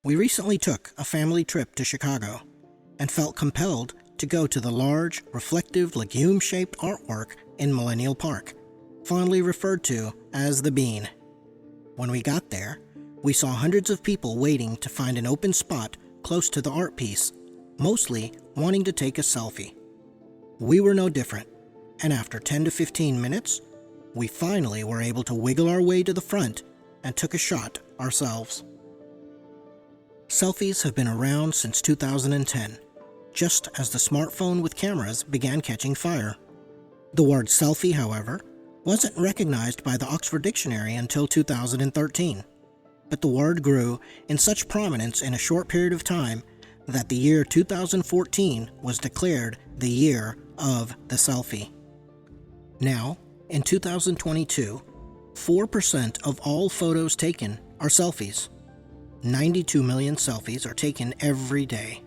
We recently took a family trip to Chicago and felt compelled to go to the large, reflective, legume-shaped artwork in Millennial Park, fondly referred to as the Bean. When we got there, we saw hundreds of people waiting to find an open spot close to the art piece, mostly wanting to take a selfie. We were no different, and after 10 to 15 minutes, we finally were able to wiggle our way to the front and took a shot ourselves. Selfies have been around since 2010, just as the smartphone with cameras began catching fire. The word selfie, however, wasn't recognized by the Oxford Dictionary until 2013, but the word grew in such prominence in a short period of time that the year 2014 was declared the year of the selfie. Now, in 2022, 4% of all photos taken are selfies. 92 million selfies are taken every day.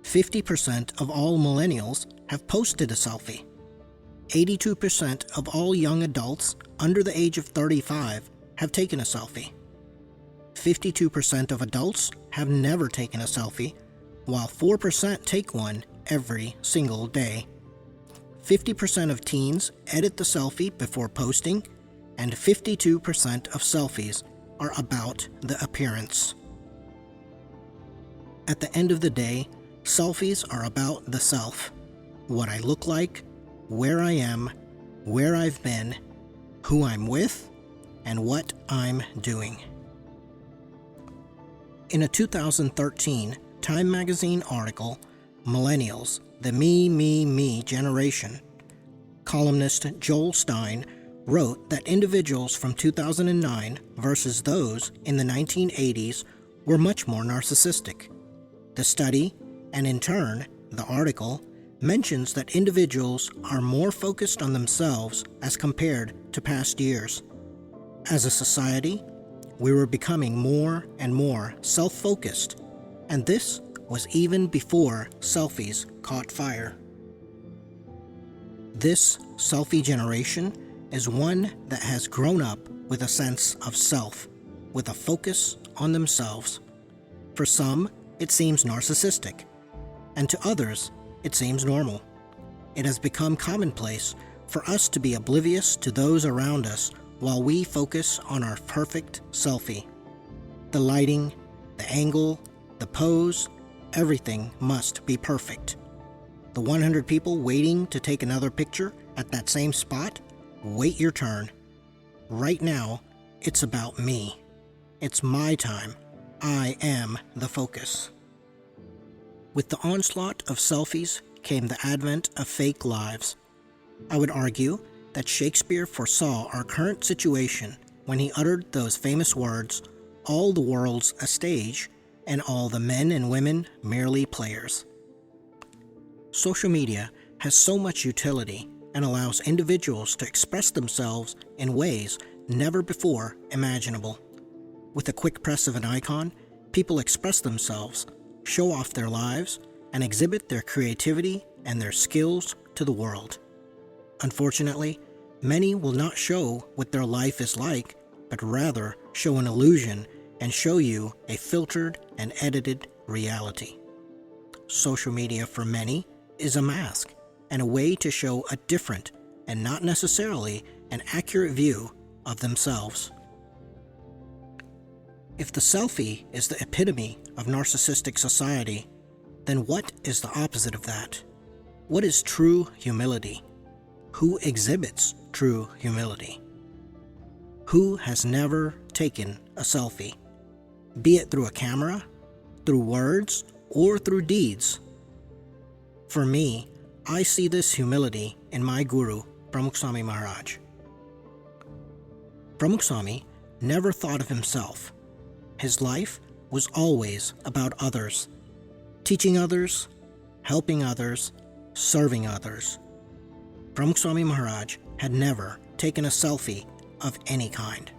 50% of all millennials have posted a selfie. 82% of all young adults under the age of 35 have taken a selfie. 52% of adults have never taken a selfie, while 4% take one every single day. 50% of teens edit the selfie before posting, and 52% of selfies are about the appearance. At the end of the day, selfies are about the self, what I look like, where I am, where I've been, who I'm with, and what I'm doing. In a 2013 Time magazine article, Millennials, the Me generation, columnist Joel Stein wrote that individuals from 2009 versus those in the 1980s were much more narcissistic. The study, and in turn, the article, mentions that individuals are more focused on themselves as compared to past years. As a society, we were becoming more and more self-focused, and this was even before selfies caught fire. This selfie generation is one that has grown up with a sense of self, with a focus on themselves. For some, it seems narcissistic, and to others, it seems normal. It has become commonplace for us to be oblivious to those around us while we focus on our perfect selfie. The lighting, the angle, the pose, everything must be perfect. The 100 people waiting to take another picture at that same spot, wait your turn. Right now, it's about me. It's my time. I am the focus. With the onslaught of selfies came the advent of fake lives. I would argue that Shakespeare foresaw our current situation when he uttered those famous words, "All the world's a stage, and all the men and women merely players." Social media has so much utility and allows individuals to express themselves in ways never before imaginable. With a quick press of an icon, people express themselves, show off their lives, and exhibit their creativity and their skills to the world. Unfortunately, many will not show what their life is like, but rather show an illusion and show you a filtered and edited reality. Social media for many is a mask and a way to show a different and not necessarily an accurate view of themselves. If the selfie is the epitome of narcissistic society, then what is the opposite of that? What is true humility? Who exhibits true humility? Who has never taken a selfie? Be it through a camera, through words, or through deeds. For me, I see this humility in my guru, Pramukh Swami Maharaj. Pramukh Swami never thought of himself. His life was always about others, teaching others, helping others, serving others. Pramukh Swami Maharaj had never taken a selfie of any kind.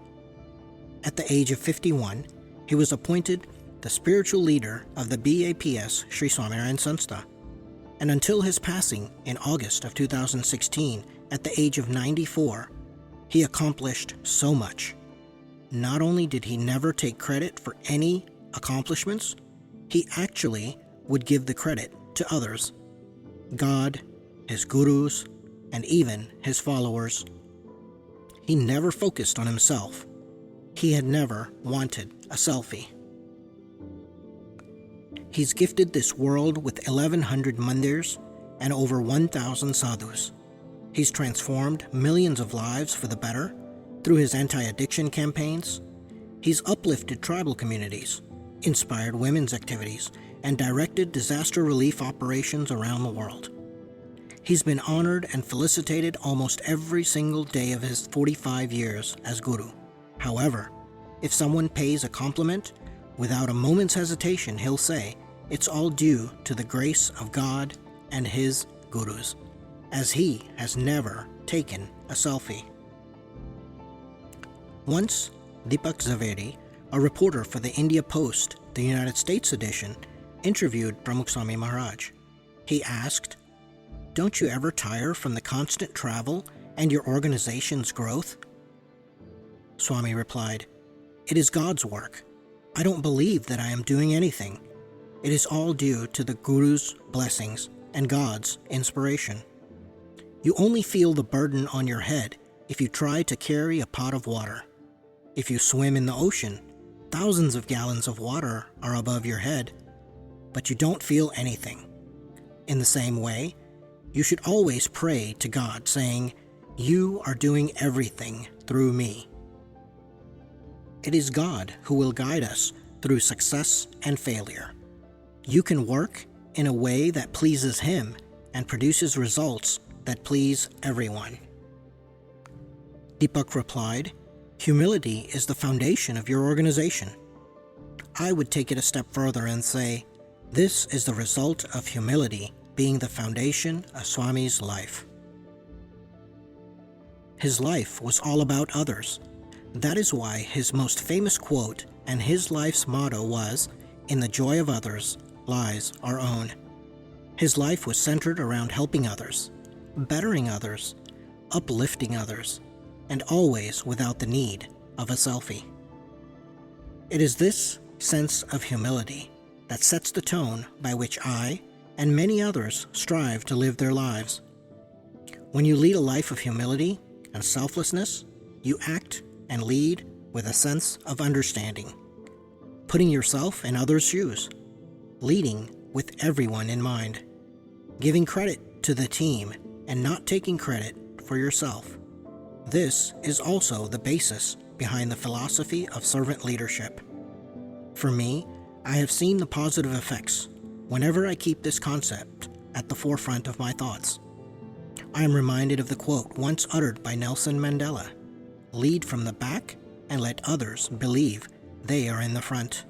At the age of 51, he was appointed the spiritual leader of the BAPS Sri Swaminarayan Sanstha, and until his passing in August of 2016 at the age of 94, he accomplished so much. Not only did he never take credit for any accomplishments, he actually would give the credit to others: God, his gurus, and even his followers. He never focused on himself. He had never wanted a selfie. He's gifted this world with 1,100 mandirs and over 1,000 sadhus. He's transformed millions of lives for the better through his anti-addiction campaigns. He's uplifted tribal communities, inspired women's activities, and directed disaster relief operations around the world. He's been honored and felicitated almost every single day of his 45 years as guru. However, if someone pays a compliment, without a moment's hesitation, he'll say it's all due to the grace of God and his gurus, as he has never taken a selfie. Once, Deepak Zaveri, a reporter for the India Post, the United States edition, interviewed Pramukh Swami Maharaj. He asked, "Don't you ever tire from the constant travel and your organization's growth?" Swami replied, "It is God's work. I don't believe that I am doing anything. It is all due to the Guru's blessings and God's inspiration. You only feel the burden on your head if you try to carry a pot of water. If you swim in the ocean, thousands of gallons of water are above your head, but you don't feel anything. In the same way, you should always pray to God, saying, 'You are doing everything through me.' It is God who will guide us through success and failure. You can work in a way that pleases Him and produces results that please everyone." Deepak replied, "Humility is the foundation of your organization." I would take it a step further and say, this is the result of humility being the foundation of Swami's life. His life was all about others. That is why his most famous quote and his life's motto was, "In the joy of others lies our own." His life was centered around helping others, bettering others, uplifting others, and always without the need of a selfie. It is this sense of humility that sets the tone by which I and many others strive to live their lives. When you lead a life of humility and selflessness, you act and lead with a sense of understanding, putting yourself in others' shoes, leading with everyone in mind, giving credit to the team and not taking credit for yourself. This is also the basis behind the philosophy of servant leadership. For me, I have seen the positive effects whenever I keep this concept at the forefront of my thoughts. I am reminded of the quote once uttered by Nelson Mandela, "Lead from the back and let others believe they are in the front."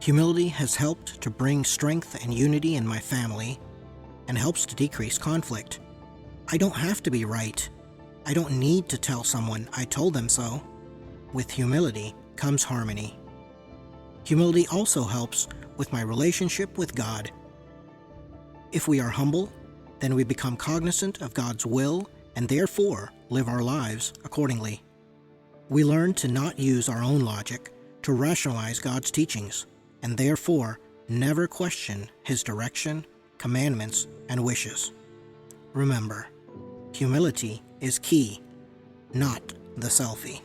Humility has helped to bring strength and unity in my family and helps to decrease conflict. I don't have to be right. I don't need to tell someone I told them so. With humility comes harmony. Humility also helps with my relationship with God. If we are humble, then we become cognizant of God's will and therefore live our lives accordingly. We learn to not use our own logic to rationalize God's teachings and therefore never question His direction, commandments, and wishes. Remember, humility is key, not the selfie.